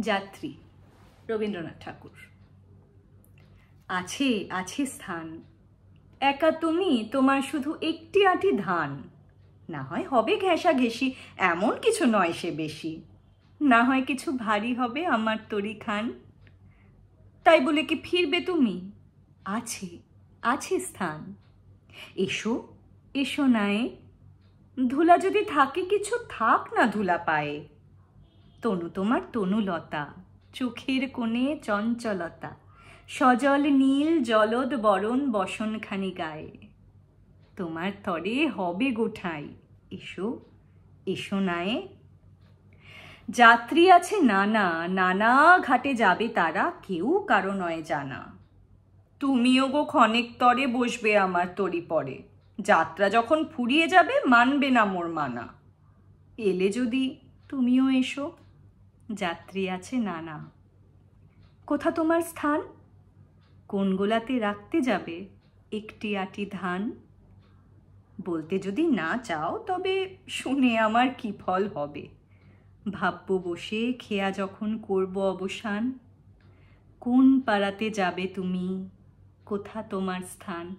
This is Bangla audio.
যাত্রী, রবীন্দ্রনাথ ঠাকুর। আছে আছে স্থান, একা তুমি, তোমার শুধু একটি আঁটি ধান। না হয় হবে ঘেঁষাঘেঁষি, এমন কিছু নয় সে বেশি। না হয় কিছু ভারী হবে আমার তরি খান। তাই বলে কি ফিরবে তুমি? আছে আছে স্থান। এসো এসো নায়ে, ধুলা যদি থাকে কিছু থাক না ধুলা পায়ে। তনু তোমার তনুলতা, চোখের কোণে চঞ্চলতা, সজল নীল জলদ বরণ বসনখানি গায়ে। তোমার তরে হবে গোঠাই, এসো এসো নায়ে। যাত্রী আছে নানা, নানা ঘাটে যাবে তারা, কেউ কারো নয় জানা। তুমিও গো ক্ষণেক তরে বসবে আমার তরি পরে, যাত্রা যখন ফুরিয়ে যাবে মানবে না মোর মানা। এলে যদি তুমিও এসো, যাত্রী আছে নানা। কোথা তোমার স্থান? কোন গোলাতে রাখতে যাবে একটি আঁটি ধান? বলতে যদি না চাও তবে শুনে আমার কি ফল হবে। ভাববো বসে খেয়া যখন করব অবসান। কোন পাড়াতে যাবে তুমি, কোথা তোমার স্থান?